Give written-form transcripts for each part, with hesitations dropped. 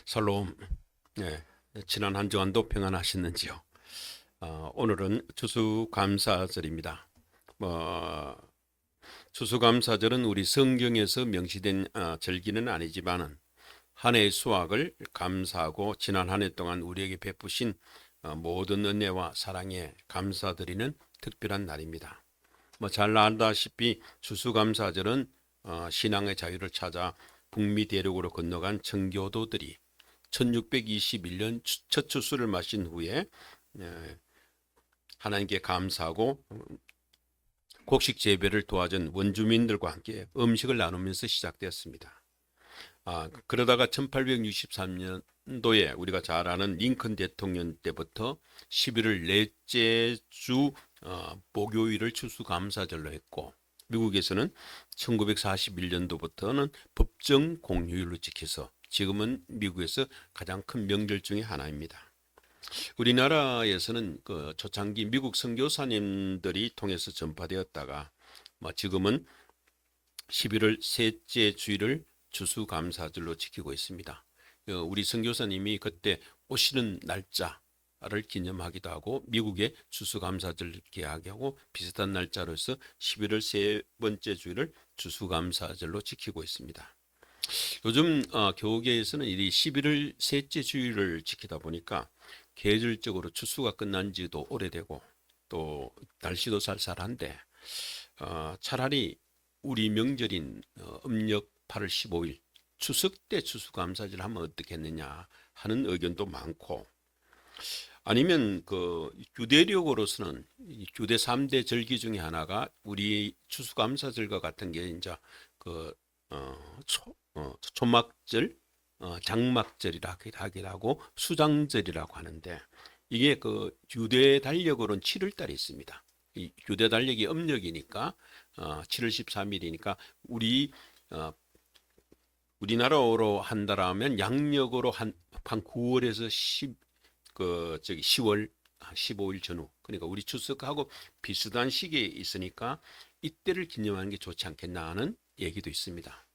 샬롬. 네, 지난 한 주간도 평안하셨는지요? 오늘은 추수감사절입니다. 추수감사절은 우리 성경에서 명시된 절기는 아니지만은 한 해의 수확을 감사하고 지난 한 해 동안 우리에게 베푸신 모든 은혜와 사랑에 감사드리는 특별한 날입니다. 잘 알다시피 추수감사절은 신앙의 자유를 찾아 북미 대륙으로 건너간 청교도들이 1621년 첫 추수를 마신 후에 하나님께 감사하고 곡식 재배를 도와준 원주민들과 함께 음식을 나누면서 시작되었습니다. 그러다가 1863년도에 우리가 잘 아는 링컨 대통령 때부터 11월 넷째 주 목요일을 추수감사절로 했고, 미국에서는 1941년도부터는 법정 공휴일로 지켜서 지금은 미국에서 가장 큰 명절 중에 하나입니다. 우리나라에서는 그 초창기 미국 선교사님들이 통해서 전파되었다가 지금은 11월 셋째 주일을 추수감사절로 지키고 있습니다. 우리 선교사님이 그때 오시는 날짜를 기념하기도 하고 미국의 추수감사절 개하고 비슷한 날짜로서 11월 세 번째 주일을 추수감사절로 지키고 있습니다. 요즘 교계에서는 이 11월 셋째 주일을 지키다 보니까 계절적으로 추수가 끝난 지도 오래되고 또 날씨도 쌀쌀한데 차라리 우리 명절인 음력 8월 15일 추석 때 추수감사절 하면 어떻겠느냐 하는 의견도 많고, 아니면 그 유대력으로서는 유대 3대 절기 중에 하나가 우리 추수감사절과 같은 게 이제 그 초막절, 장막절이라 하기도 하고 수장절이라고 하는데, 이게 그 유대 달력으로는 7월 달에 있습니다. 이 유대 달력이 음력이니까 7월 13일이니까 우리나라로 한다라면 양력으로 한 9월에서 10월 15일 전후, 그러니까 우리 추석하고 비슷한 시기에 있으니까 이때를 기념하는 게 좋지 않겠나 하는 얘기도 있습니다.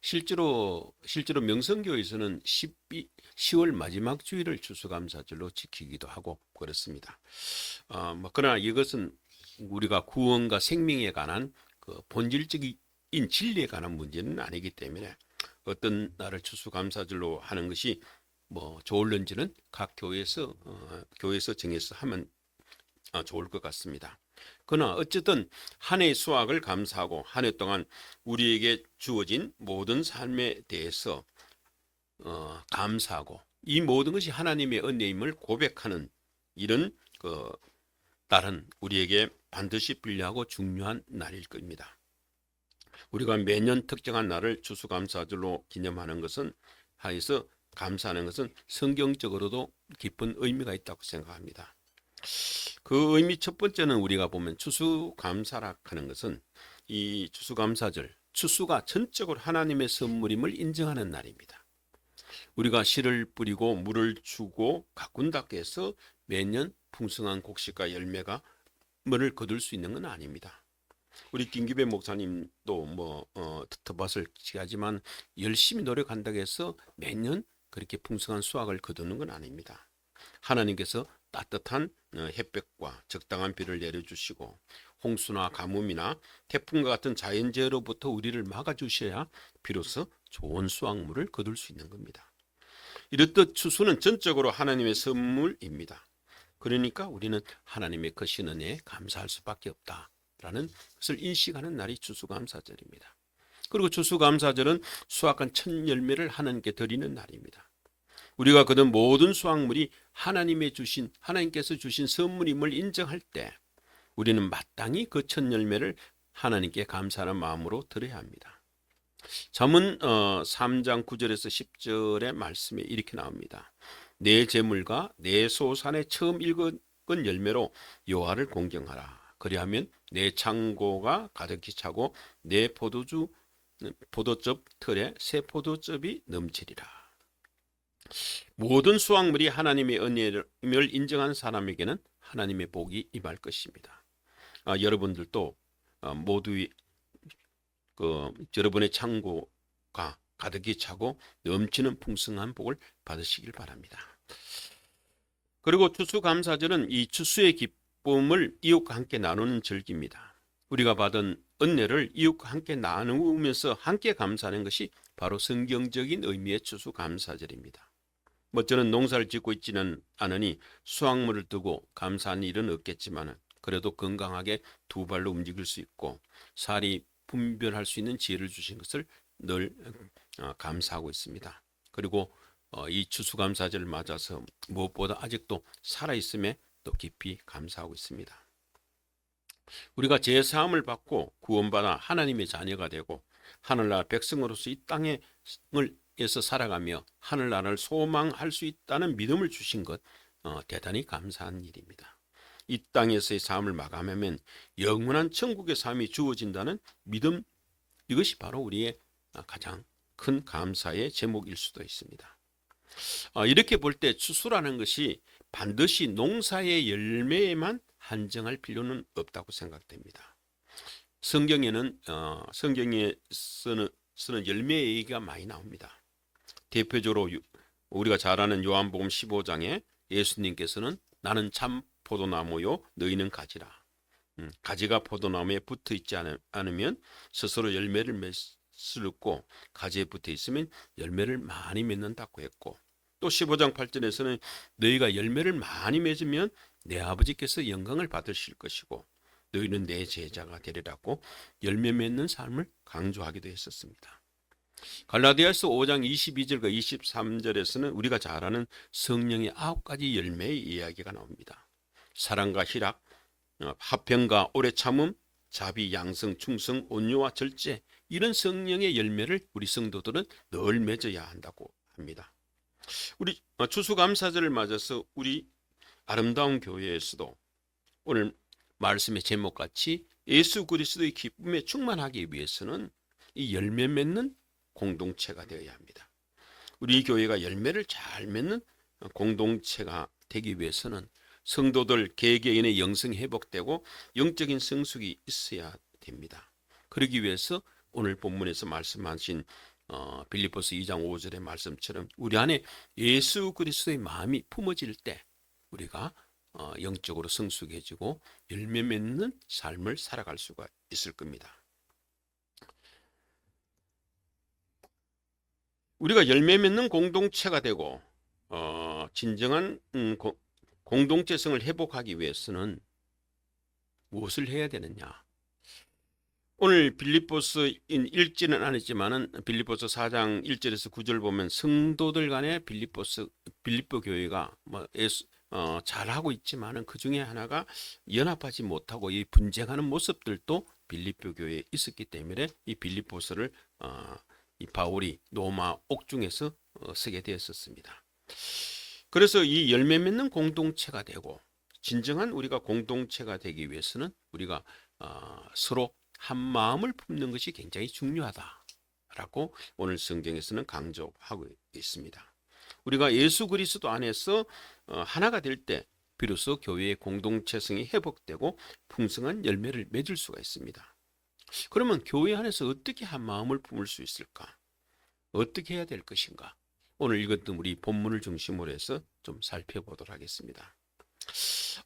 실제로 명성교에서는 10월 마지막 주일을 추수감사절로 지키기도 하고 그렇습니다. 그러나 이것은 우리가 구원과 생명에 관한 그 본질적인 진리에 관한 문제는 아니기 때문에 어떤 날을 추수감사절로 하는 것이 좋을는지는 각 교회에서 정해서 하면 좋을 것 같습니다. 그러나 어쨌든 한 해의 수확을 감사하고 한 해 동안 우리에게 주어진 모든 삶에 대해서 감사하고 이 모든 것이 하나님의 은혜임을 고백하는 이런 날은 우리에게 반드시 필요하고 중요한 날일 겁니다. 우리가 매년 특정한 날을 추수감사절로 기념하는 것은 하여서 감사하는 것은 성경적으로도 깊은 의미가 있다고 생각합니다. 그 의미 첫 번째는 우리가 보면 추수감사라 하는 것은 이 추수감사절, 추수가 전적으로 하나님의 선물임을 인정하는 날입니다. 우리가 씨를 뿌리고 물을 주고 가꾼다고 해서 매년 풍성한 곡식과 열매가 뭐를 거둘 수 있는 건 아닙니다. 우리 김기배 목사님도 텃밭을 지하지만 열심히 노력한다고 해서 매년 그렇게 풍성한 수확을 거두는 건 아닙니다. 하나님께서 따뜻한 햇볕과 적당한 비를 내려주시고 홍수나 가뭄이나 태풍과 같은 자연재해로부터 우리를 막아주셔야 비로소 좋은 수확물을 거둘 수 있는 겁니다. 이렇듯 추수는 전적으로 하나님의 선물입니다. 그러니까 우리는 하나님의 크신 은혜에 감사할 수밖에 없다라는 것을 인식하는 날이 추수감사절입니다. 그리고 추수감사절은 수확한 첫 열매를 하나님께 드리는 날입니다. 우리가 거둔 모든 수확물이 하나님께서 주신 선물임을 인정할 때 우리는 마땅히 그 첫 열매를 하나님께 감사하는 마음으로 드려야 합니다. 잠언 3장 9절에서 10절의 말씀에 이렇게 나옵니다. 내 재물과 내 소산에 처음 익은 열매로 여호와를 공경하라. 그리하면 내 창고가 가득히 차고 내 포도즙 틀에 새 포도즙이 넘치리라. 모든 수확물이 하나님의 은혜를 인정한 사람에게는 하나님의 복이 임할 것입니다. 여러분들도 모두 여러분의 창고가 가득히 차고 넘치는 풍성한 복을 받으시길 바랍니다. 그리고 추수감사절은 이 추수의 기쁨을 이웃과 함께 나누는 절기입니다. 우리가 받은 은혜를 이웃과 함께 나누면서 함께 감사하는 것이 바로 성경적인 의미의 추수감사절입니다. 저는 농사를 짓고 있지는 않으니 수확물을 두고 감사한 일은 없겠지만 그래도 건강하게 두 발로 움직일 수 있고 살이 분별할 수 있는 지혜를 주신 것을 늘 감사하고 있습니다. 그리고 이 추수감사절을 맞아서 무엇보다 아직도 살아있음에 또 깊이 감사하고 있습니다. 우리가 죄사함을 받고 구원받아 하나님의 자녀가 되고 하늘나라 백성으로서 이 땅에서 살아가며 하늘나라를 소망할 수 있다는 믿음을 주신 것 대단히 감사한 일입니다. 이 땅에서의 삶을 마감하면 영원한 천국의 삶이 주어진다는 믿음, 이것이 바로 우리의 가장 큰 감사의 제목일 수도 있습니다. 이렇게 볼 때 추수라는 것이 반드시 농사의 열매에만 한정할 필요는 없다고 생각됩니다. 성경에 쓰는 열매 얘기가 많이 나옵니다. 대표적으로 우리가 잘 아는 요한복음 15장에 예수님께서는 나는 참 포도나무요 너희는 가지라. 가지가 포도나무에 붙어 있지 않으면 스스로 열매를 맺을 없고 가지에 붙어 있으면 열매를 많이 맺는다고 했고, 또 15장 8절에서는 너희가 열매를 많이 맺으면 내 아버지께서 영광을 받으실 것이고 너희는 내 제자가 되리라고 열매 맺는 삶을 강조하기도 했었습니다. 갈라디아서 5장 22절과 23절에서는 우리가 잘 아는 성령의 9가지 열매의 이야기가 나옵니다. 사랑과 희락, 화평과 오래 참음, 자비, 양성, 충성, 온유와 절제, 이런 성령의 열매를 우리 성도들은 늘 맺어야 한다고 합니다. 우리 추수감사절을 맞아서 우리 아름다운 교회에서도 오늘 말씀의 제목같이 예수 그리스도의 기쁨에 충만하기 위해서는 이 열매 맺는 공동체가 되어야 합니다. 우리 교회가 열매를 잘 맺는 공동체가 되기 위해서는 성도들 개개인의 영성이 회복되고 영적인 성숙이 있어야 됩니다. 그러기 위해서 오늘 본문에서 말씀하신 빌립보서 2장 5절의 말씀처럼 우리 안에 예수 그리스도의 마음이 품어질 때 우리가 영적으로 성숙해지고 열매 맺는 삶을 살아갈 수가 있을 겁니다. 우리가 열매 맺는 공동체가 되고 진정한 공동체성을 회복하기 위해서는 무엇을 해야 되느냐? 오늘 빌립보서 읽지는 않았지만은 빌립보서 4장 1절에서 9절 보면 성도들 간에 빌립보 교회가 잘하고 있지만은 그 중에 하나가 연합하지 못하고 이 분쟁하는 모습들도 빌립보 교회에 있었기 때문에 이 빌립보서를 이 바울이 로마 옥중에서 쓰게 되었었습니다. 그래서 이 열매 맺는 공동체가 되고 진정한 우리가 공동체가 되기 위해서는 우리가 서로 한 마음을 품는 것이 굉장히 중요하다라고 오늘 성경에서는 강조하고 있습니다. 우리가 예수 그리스도 안에서 하나가 될 때 비로소 교회의 공동체성이 회복되고 풍성한 열매를 맺을 수가 있습니다. 그러면 교회 안에서 어떻게 한 마음을 품을 수 있을까? 어떻게 해야 될 것인가? 오늘 읽었던 우리 본문을 중심으로 해서 좀 살펴보도록 하겠습니다.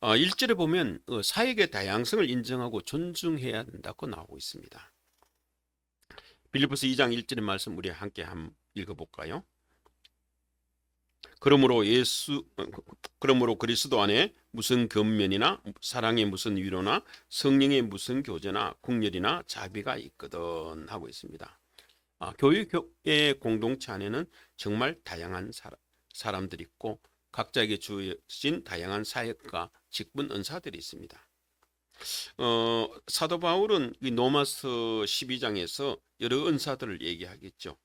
1절에 보면 사역의 다양성을 인정하고 존중해야 된다고 나오고 있습니다. 빌립보서 2장 1절의 말씀 우리 함께 한번 읽어볼까요? 그러므로 그리스도 안에 무슨 권면이나 사랑의 무슨 위로나 성령의 무슨 교제나 국렬이나 자비가 있거든 하고 있습니다. 교회의 공동체 안에는 정말 다양한 사람들이 있고 각자에게 주어진 다양한 사역과 직분 은사들이 있습니다. 사도 바울은 로마서 12장에서 여러 은사들을 얘기하겠죠.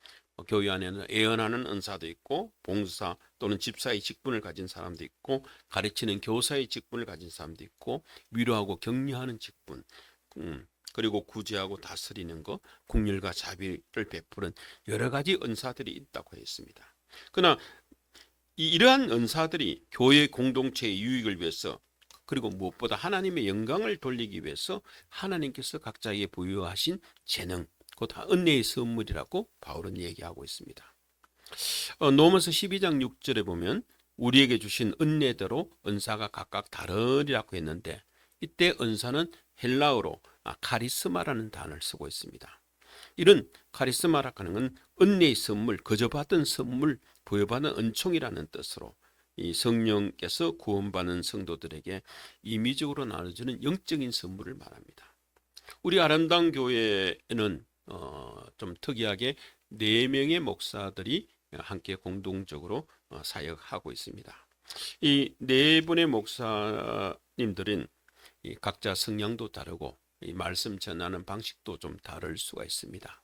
교회 안에는 예언하는 은사도 있고 봉사 또는 집사의 직분을 가진 사람도 있고 가르치는 교사의 직분을 가진 사람도 있고 위로하고 격려하는 직분, 그리고 구제하고 다스리는 것, 국률과 자비를 베푸는 여러 가지 은사들이 있다고 했습니다. 그러나 이러한 은사들이 교회 공동체의 유익을 위해서 그리고 무엇보다 하나님의 영광을 돌리기 위해서 하나님께서 각자에게 부여하신 재능, 곧 은혜의 선물이라고 바울은 얘기하고 있습니다. 로마서 12장 6절에 보면 우리에게 주신 은혜대로 은사가 각각 다르리라고 했는데, 이때 은사는 헬라어로 카리스마라는 단어를 쓰고 있습니다. 이런 카리스마라고 하는 건 은혜의 선물, 거저 받은 선물, 부여받은 은총이라는 뜻으로 이 성령께서 구원받는 성도들에게 임의적으로 나눠주는 영적인 선물을 말합니다. 우리 아름다운 교회에는 좀 특이하게 4명의 목사들이 함께 공동적으로 사역하고 있습니다. 이 4분의 목사님들은 이 각자 성향도 다르고 이 말씀 전하는 방식도 좀 다를 수가 있습니다.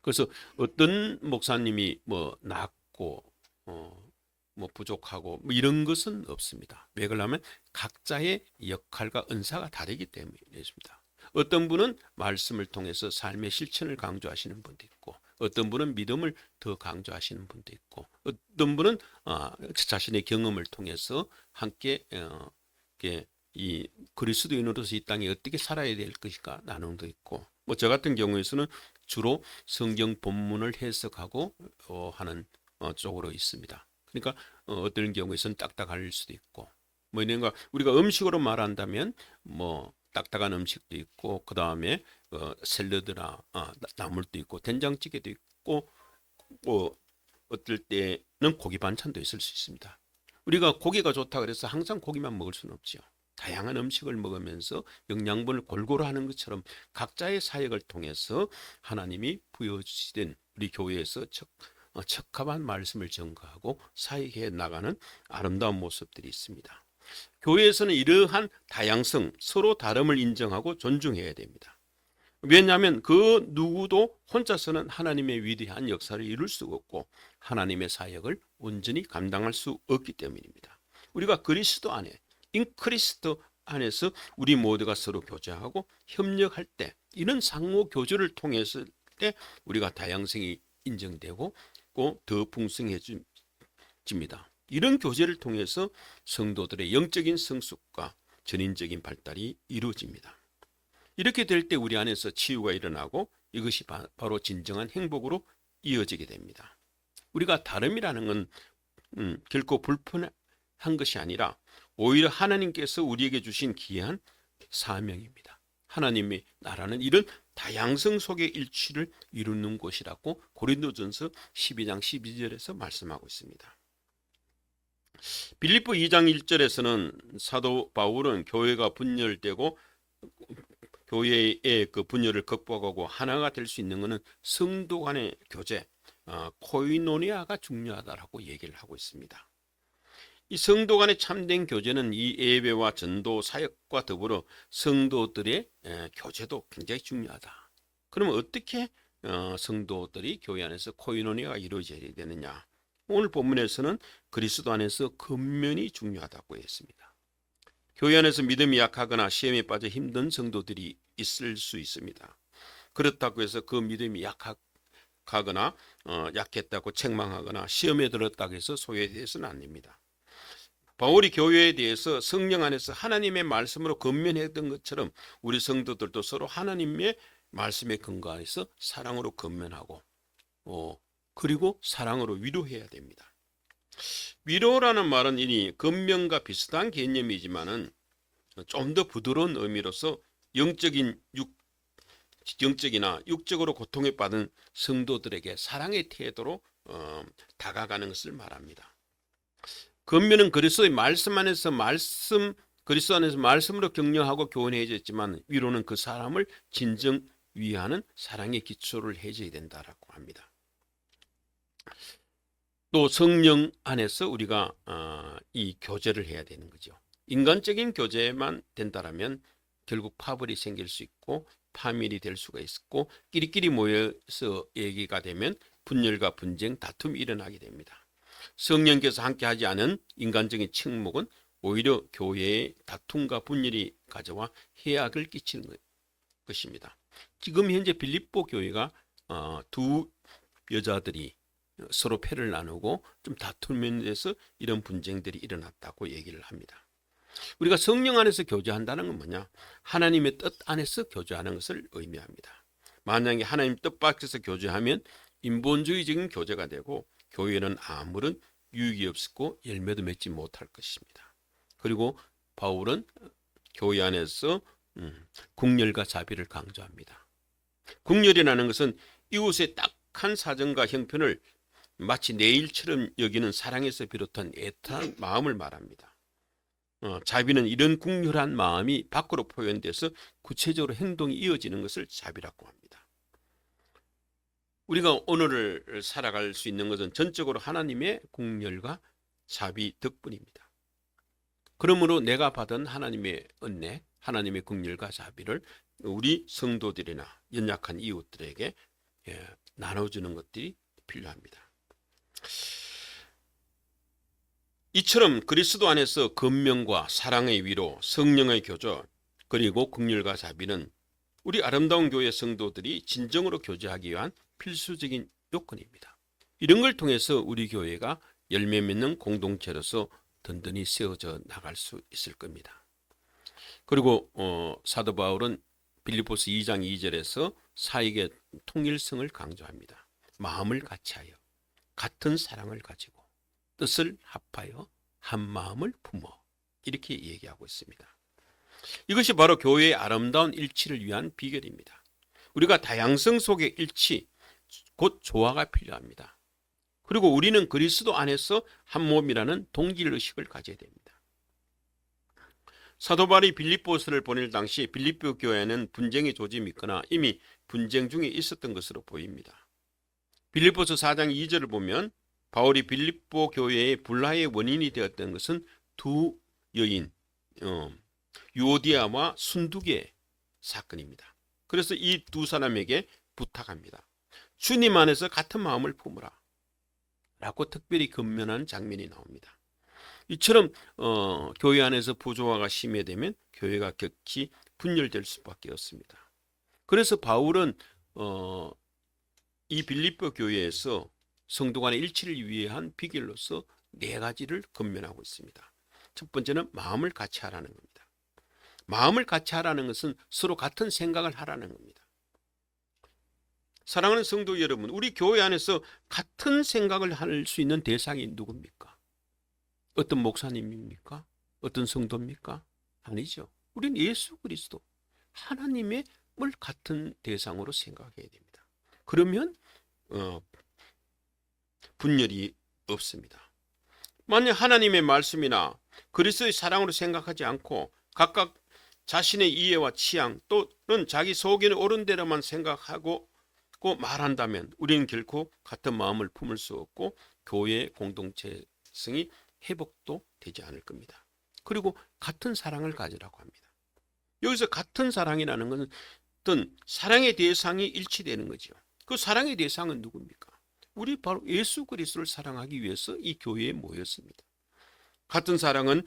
그래서 어떤 목사님이 뭐 낮고 뭐 부족하고 뭐 이런 것은 없습니다. 왜 그러냐면 각자의 역할과 은사가 다르기 때문이었습니다. 어떤 분은 말씀을 통해서 삶의 실천을 강조하시는 분도 있고, 어떤 분은 믿음을 더 강조하시는 분도 있고, 어떤 분은 자신의 경험을 통해서 함께 이 그리스도인으로서 이 땅에 어떻게 살아야 될 것인가 나눔도 있고, 뭐 저 같은 경우에서는 주로 성경 본문을 해석하고 하는 쪽으로 있습니다. 그러니까 어떤 경우에서는 딱딱할 수도 있고, 뭐 이런가 우리가 음식으로 말한다면 뭐 딱딱한 음식도 있고, 그 다음에 샐러드나 나물도 있고, 된장찌개도 있고, 뭐 어떨 때는 고기 반찬도 있을 수 있습니다. 우리가 고기가 좋다 그래서 항상 고기만 먹을 수는 없죠. 다양한 음식을 먹으면서 영양분을 골고루 하는 것처럼 각자의 사역을 통해서 하나님이 부여주신 우리 교회에서 적합한 말씀을 전가하고 사역해 나가는 아름다운 모습들이 있습니다. 교회에서는 이러한 다양성, 서로 다름을 인정하고 존중해야 됩니다. 왜냐하면 그 누구도 혼자서는 하나님의 위대한 역사를 이룰 수 없고 하나님의 사역을 온전히 감당할 수 없기 때문입니다. 우리가 그리스도 안에, 인크리스도 안에서 우리 모두가 서로 교제하고 협력할 때, 이런 상호 교제를 통해서 때 우리가 다양성이 인정되고 더 풍성해집니다. 이런 교제를 통해서 성도들의 영적인 성숙과 전인적인 발달이 이루어집니다. 이렇게 될 때 우리 안에서 치유가 일어나고 이것이 바로 진정한 행복으로 이어지게 됩니다. 우리가 다름이라는 건 결코 불편한 것이 아니라 오히려 하나님께서 우리에게 주신 귀한 사명입니다. 하나님의 나라는 이런 다양성 속의 일치를 이루는 곳이라고 고린도전서 12장 12절에서 말씀하고 있습니다. 빌립보 2장 1절에서는 사도 바울은 교회가 분열되고 교회의 그 분열을 극복하고 하나가 될 수 있는 것은 성도 간의 교제, 코이노니아가 중요하다라고 얘기를 하고 있습니다. 이 성도 간의 참된 교제는 이 예배와 전도 사역과 더불어 성도들의 교제도 굉장히 중요하다. 그러면 어떻게 성도들이 교회 안에서 코이노니아가 이루어져야 되느냐? 오늘 본문에서는 그리스도 안에서 근면이 중요하다고 했습니다. 교회 안에서 믿음이 약하거나 시험에 빠져 힘든 성도들이 있을 수 있습니다. 그렇다고 해서 그 믿음이 약하거나 약했다고 책망하거나 시험에 들었다고 해서 소외되어서는 안 됩니다. 바울이 교회에 대해서 성령 안에서 하나님의 말씀으로 근면했던 것처럼 우리 성도들도 서로 하나님의 말씀에 근거해서 사랑으로 근면하고 그리고 사랑으로 위로해야 됩니다. 위로라는 말은 이미 근면과 비슷한 개념이지만은 좀 더 부드러운 의미로서 영적이나 육적으로 고통에 받은 성도들에게 사랑의 태도로 다가가는 것을 말합니다. 근면은 그리스도의 말씀 안에서 그리스도 안에서 말씀으로 격려하고 교훈해야겠지만, 위로는 그 사람을 진정 위하는 사랑의 기초를 해줘야 된다라고 합니다. 또 성령 안에서 우리가 이 교제를 해야 되는 거죠. 인간적인 교제만 된다라면 결국 파벌이 생길 수 있고 파밀이 될 수가 있고, 끼리끼리 모여서 얘기가 되면 분열과 분쟁, 다툼이 일어나게 됩니다. 성령께서 함께하지 않은 인간적인 침묵은 오히려 교회에 다툼과 분열이 가져와 해악을 끼치는 것입니다. 지금 현재 빌립보 교회가 두 여자들이 서로 패를 나누고 좀 다투면서 이런 분쟁들이 일어났다고 얘기를 합니다. 우리가 성령 안에서 교제한다는 건 뭐냐? 하나님의 뜻 안에서 교제하는 것을 의미합니다. 만약에 하나님 뜻밖에서 교제하면 인본주의적인 교제가 되고 교회는 아무런 유익이 없고 열매도 맺지 못할 것입니다. 그리고 바울은 교회 안에서 국렬과 자비를 강조합니다. 국렬이라는 것은 이웃의 딱한 사정과 형편을 마치 내 일처럼 여기는 사랑에서 비롯한 애틋한 마음을 말합니다. 자비는 이런 국률한 마음이 밖으로 표현돼서 구체적으로 행동이 이어지는 것을 자비라고 합니다. 우리가 오늘을 살아갈 수 있는 것은 전적으로 하나님의 국률과 자비 덕분입니다. 그러므로 내가 받은 하나님의 은혜, 하나님의 국률과 자비를 우리 성도들이나 연약한 이웃들에게 나눠주는 것들이 필요합니다. 이처럼 그리스도 안에서 권면과 사랑의 위로, 성령의 교조, 그리고 긍휼과 자비는 우리 아름다운 교회 성도들이 진정으로 교제하기 위한 필수적인 요건입니다. 이런 걸 통해서 우리 교회가 열매 맺는 공동체로서 든든히 세워져 나갈 수 있을 겁니다. 그리고 사도 바울은 빌립보서 2장 2절에서 사역의 통일성을 강조합니다. 마음을 같이하여 같은 사랑을 가지고 뜻을 합하여 한 마음을 품어, 이렇게 얘기하고 있습니다. 이것이 바로 교회의 아름다운 일치를 위한 비결입니다. 우리가 다양성 속의 일치, 곧 조화가 필요합니다. 그리고 우리는 그리스도 안에서 한 몸이라는 동질의식을 가져야 됩니다. 사도 바울이 빌립보서를 보낼 당시 빌립보 교회는 분쟁의 조짐이 있거나 이미 분쟁 중에 있었던 것으로 보입니다. 빌립보서 4장 2절을 보면 바울이 빌립보 교회의 불화의 원인이 되었던 것은 두 여인 유오디아와 순두계 사건입니다. 그래서 이 두 사람에게 부탁합니다. 주님 안에서 같은 마음을 품으라 라고 특별히 권면한 장면이 나옵니다. 이처럼 교회 안에서 부조화가 심해되면 교회가 격히 분열될 수밖에 없습니다. 그래서 바울은 이 빌립보 교회에서 성도 간의 일치를 위한 비결로서 4가지를 권면하고 있습니다. 첫 번째는 마음을 같이 하라는 겁니다. 마음을 같이 하라는 것은 서로 같은 생각을 하라는 겁니다. 사랑하는 성도 여러분, 우리 교회 안에서 같은 생각을 할 수 있는 대상이 누굽니까? 어떤 목사님입니까? 어떤 성도입니까? 아니죠. 우리는 예수 그리스도 하나님의 같은 대상으로 생각해야 됩니다. 그러면 분열이 없습니다. 만약 하나님의 말씀이나 그리스도의 사랑으로 생각하지 않고 각각 자신의 이해와 취향 또는 자기 속에는 옳은 대로만 생각하고 말한다면 우리는 결코 같은 마음을 품을 수 없고 교회의 공동체성이 회복도 되지 않을 겁니다. 그리고 같은 사랑을 가지라고 합니다. 여기서 같은 사랑이라는 것은 어떤 사랑의 대상이 일치되는 거죠. 그 사랑의 대상은 누굽니까? 우리 바로 예수 그리스도를 사랑하기 위해서 이 교회에 모였습니다. 같은 사랑은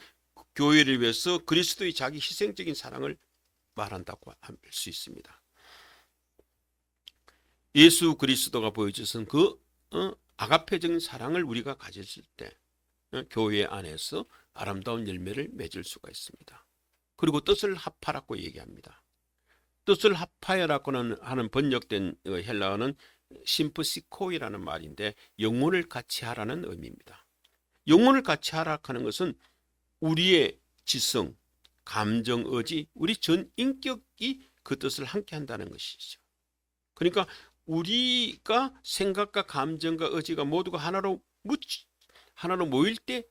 교회를 위해서 그리스도의 자기 희생적인 사랑을 말한다고 할 수 있습니다. 예수 그리스도가 보여주신 그 아가페적인 사랑을 우리가 가졌을 때 교회 안에서 아름다운 열매를 맺을 수가 있습니다. 그리고 뜻을 합하라고 얘기합니다. 뜻을 합하여라고 하는 번역된 헬라어는 심프시코이라는 말인데 영혼을 같이 하라는 의미입니다. 영혼을 같이 하라고 하는 것은 우리의 지성, 감정, 의지, 우리 전 인격이 그 뜻을 함께 한다는 것이죠. 그러니까 우리가 생각과 감정과 의지가 모두가 하나로 모일 때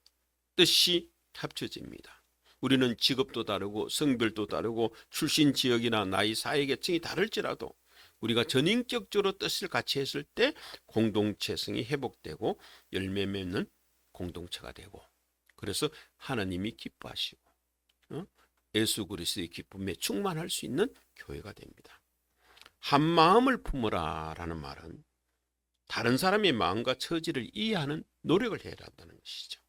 뜻이 합쳐집니다. 우리는 직업도 다르고 성별도 다르고 출신 지역이나 나이 사회계층이 다를지라도 우리가 전인격적으로 뜻을 같이 했을 때 공동체성이 회복되고 열매 맺는 공동체가 되고, 그래서 하나님이 기뻐하시고 예수 그리스도의 기쁨에 충만할 수 있는 교회가 됩니다. 한 마음을 품으라 라는 말은 다른 사람의 마음과 처지를 이해하는 노력을 해야 한다는 것이죠.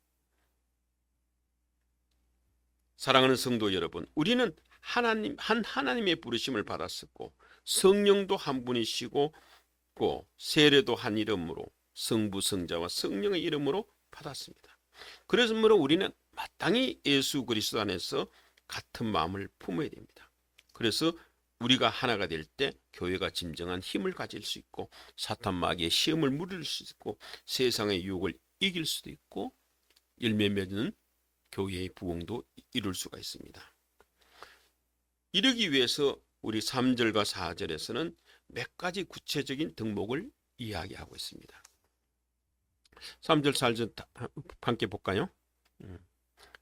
사랑하는 성도 여러분, 우리는 하나님의 부르심을 받았었고 성령도 한 분이시고 세례도 한 이름으로 성부 성자와 성령의 이름으로 받았습니다. 그래서 우리는 마땅히 예수 그리스도 안에서 같은 마음을 품어야 됩니다. 그래서 우리가 하나가 될 때 교회가 진정한 힘을 가질 수 있고 사탄 마귀의 시험을 무를 수 있고 세상의 유혹을 이길 수도 있고 열매 맺는 교회의 부흥도 이룰 수가 있습니다. 이러기 위해서 우리 3절과 4절에서는 몇 가지 구체적인 덕목을 이야기하고 있습니다. 3절, 4절 함께 볼까요?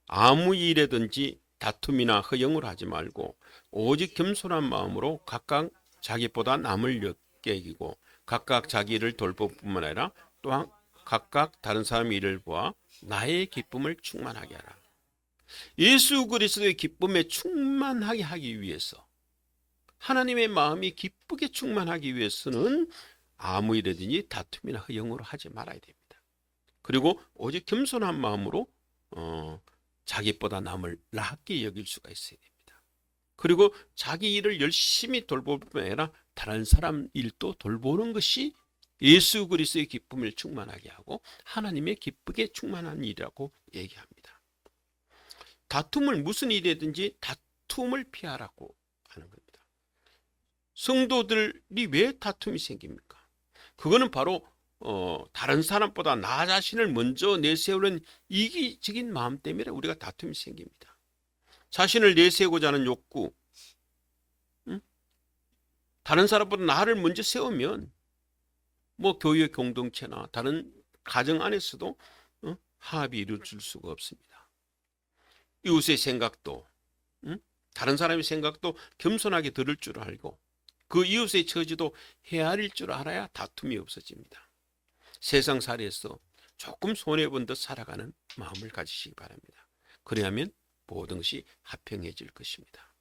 아무 일에든지 다툼이나 허영을 하지 말고 오직 겸손한 마음으로 각각 자기보다 남을 여기고 각각 자기 일을 돌볼 뿐만 아니라 또한 각각 다른 사람의 일을 보아 나의 기쁨을 충만하게 하라. 예수 그리스도의 기쁨에 충만하게 하기 위해서, 하나님의 마음이 기쁘게 충만하기 위해서는 아무 일에든지 다툼이나 허영으로 하지 말아야 됩니다. 그리고 오직 겸손한 마음으로 자기보다 남을 낮게 여길 수가 있어야 됩니다. 그리고 자기 일을 열심히 돌볼 뿐 아니라 다른 사람 일도 돌보는 것이 예수 그리스도의 기쁨을 충만하게 하고 하나님의 기쁘게 충만한 일이라고 얘기합니다. 다툼을 무슨 일이든지 다툼을 피하라고 하는 겁니다. 성도들이 왜 다툼이 생깁니까? 그거는 바로 다른 사람보다 나 자신을 먼저 내세우는 이기적인 마음 때문에 우리가 다툼이 생깁니다. 자신을 내세우고자 하는 욕구, 다른 사람보다 나를 먼저 세우면 교회 공동체나 다른 가정 안에서도 합이 이루어질 수가 없습니다. 이웃의 생각도, 다른 사람의 생각도 겸손하게 들을 줄 알고 그 이웃의 처지도 헤아릴 줄 알아야 다툼이 없어집니다. 세상살이에서 조금 손해본 듯 살아가는 마음을 가지시기 바랍니다. 그래야만 모든 것이 화평해질 것입니다.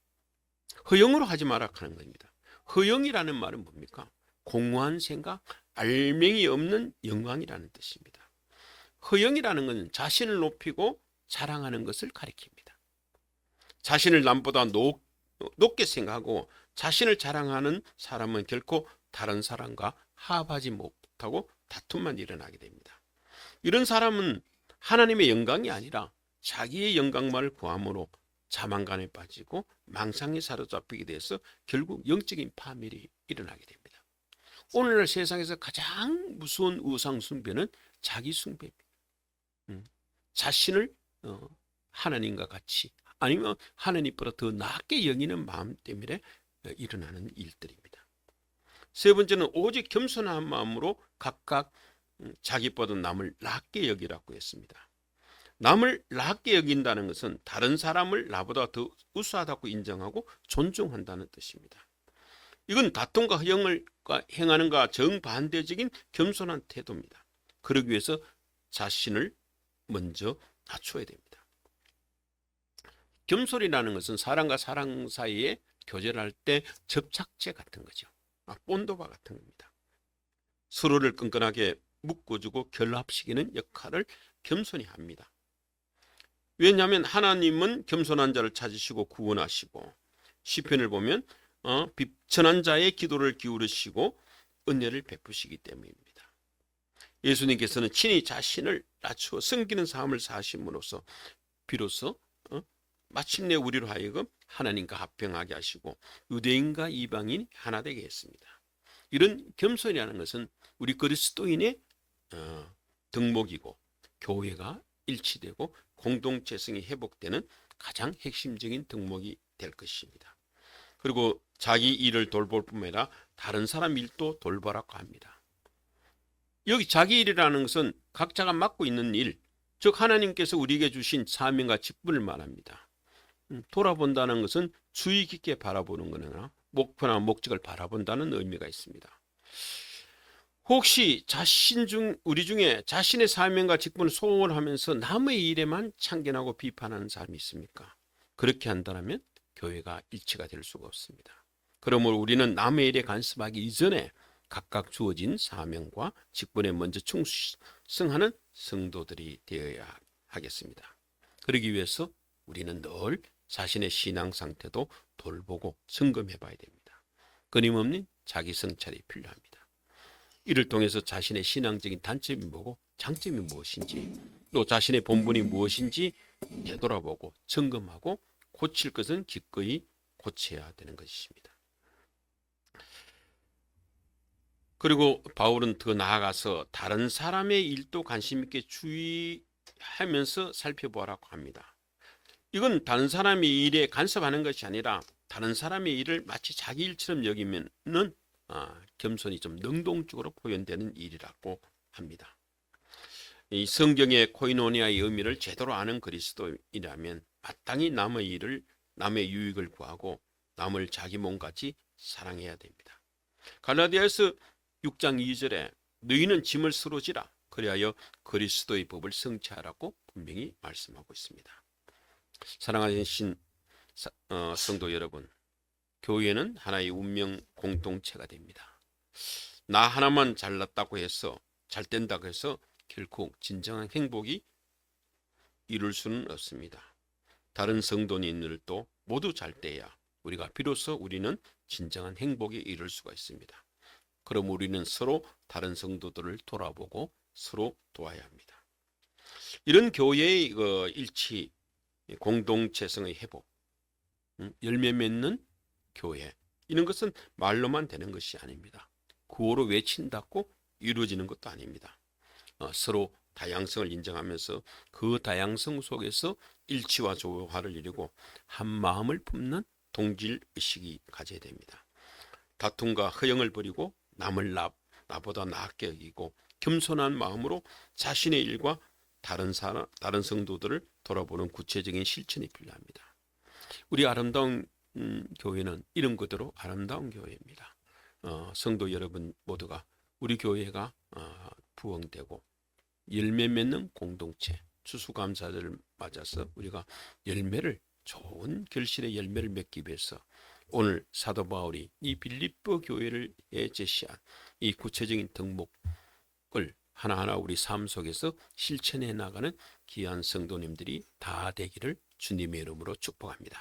허영으로 하지 마라 하는 겁니다. 허영이라는 말은 뭡니까? 공허한 생각, 알맹이 없는 영광이라는 뜻입니다. 허영이라는 것은 자신을 높이고 자랑하는 것을 가리킵니다. 자신을 남보다 높게 생각하고 자신을 자랑하는 사람은 결코 다른 사람과 합하지 못하고 다툼만 일어나게 됩니다. 이런 사람은 하나님의 영광이 아니라 자기의 영광만을 구함으로 자만감에 빠지고 망상에 사로잡히게 돼서 결국 영적인 파멸이 일어나게 됩니다. 오늘날 세상에서 가장 무서운 우상 숭배는 자기 숭배입니다. 자신을 하나님과 같이 아니면 하나님보다 더 낮게 여기는 마음 때문에 일어나는 일들입니다. 세 번째는 오직 겸손한 마음으로 각각 자기보다 남을 낮게 여기라고 했습니다. 남을 낮게 여긴다는 것은 다른 사람을 나보다 더 우수하다고 인정하고 존중한다는 뜻입니다. 이건 다툼과 허영을 행하는 것과 정반대적인 겸손한 태도입니다. 그러기 위해서 자신을 먼저 낮춰야 됩니다. 겸손이라는 것은 사람과 사람 사이에 교제를 할 때 접착제 같은 거죠. 본도바 같은 겁니다. 서로를 끈끈하게 묶어주고 결합시키는 역할을 겸손히 합니다. 왜냐하면 하나님은 겸손한 자를 찾으시고 구원하시고 시편을 보면 비천한 자의 기도를 기울이시고 은혜를 베푸시기 때문입니다. 예수님께서는 친히 자신을 낮추어 섬기는 삶을 사심으로써 비로소 마침내 우리로 하여금 하나님과 합평하게 하시고 유대인과 이방인이 하나 되게 했습니다. 이런 겸손이라는 것은 우리 그리스도인의 덕목이고 교회가 일치되고 공동체성이 회복되는 가장 핵심적인 덕목이 될 것입니다. 그리고 자기 일을 돌볼 뿐만 아니라 다른 사람 일도 돌보라고 합니다. 여기 자기 일이라는 것은 각자가 맡고 있는 일, 즉 하나님께서 우리에게 주신 사명과 직분을 말합니다. 돌아본다는 것은 주의 깊게 바라보는 거나 목표나 목적을 바라본다는 의미가 있습니다. 혹시 우리 중에 자신의 사명과 직분을 소홀하면서 남의 일에만 참견하고 비판하는 사람이 있습니까? 그렇게 한다면 교회가 일치가 될 수가 없습니다. 그러므로 우리는 남의 일에 간섭하기 이전에 각각 주어진 사명과 직분에 먼저 충성하는 성도들이 되어야 하겠습니다. 그러기 위해서 우리는 늘 자신의 신앙 상태도 돌보고 점검해 봐야 됩니다. 끊임없는 자기 성찰이 필요합니다. 이를 통해서 자신의 신앙적인 단점이 뭐고 장점이 무엇인지 또 자신의 본분이 무엇인지 되돌아보고 점검하고 고칠 것은 기꺼이 고쳐야 되는 것입니다. 그리고 바울은 더 나아가서 다른 사람의 일도 관심 있게 주의하면서 살펴보라고 합니다. 이건 다른 사람의 일에 간섭하는 것이 아니라 다른 사람의 일을 마치 자기 일처럼 여기면은 겸손이 좀 능동적으로 표현되는 일이라고 합니다. 이 성경의 코이노니아의 의미를 제대로 아는 그리스도인이라면 마땅히 남의 유익을 구하고 남을 자기 몸같이 사랑해야 됩니다. 갈라디아서 6장 2절에 너희는 짐을 서로 지라 그리하여 그리스도의 법을 성취하라고 분명히 말씀하고 있습니다. 사랑하신 성도 여러분, 교회는 하나의 운명 공동체가 됩니다. 나 하나만 잘났다고 해서 잘 된다고 해서 결코 진정한 행복이 이룰 수는 없습니다. 다른 성도님들도 모두 잘 돼야 비로소 우리는 진정한 행복에 이룰 수가 있습니다. 그럼 우리는 서로 다른 성도들을 돌아보고 서로 도와야 합니다. 이런 교회의 일치, 공동체성의 회복, 열매 맺는 교회, 이런 것은 말로만 되는 것이 아닙니다. 구호로 외친다고 이루어지는 것도 아닙니다. 서로 다양성을 인정하면서 그 다양성 속에서 일치와 조화를 이루고 한 마음을 품는 동질 의식이 가져야 됩니다. 다툼과 허영을 버리고 남을 나보다 낫게 여기고 겸손한 마음으로 자신의 일과 다른 성도들을 돌아보는 구체적인 실천이 필요합니다. 우리 아름다운 교회는 이런 그대로 아름다운 교회입니다. 성도 여러분 모두가 우리 교회가 부흥되고 열매 맺는 공동체, 추수감사절을 맞아서 우리가 좋은 결실의 열매를 맺기 위해서 오늘 사도 바울이 이 빌립보 교회를 제시한 이 구체적인 덕목을 하나하나 우리 삶 속에서 실천해 나가는 귀한 성도님들이 다 되기를 주님의 이름으로 축복합니다.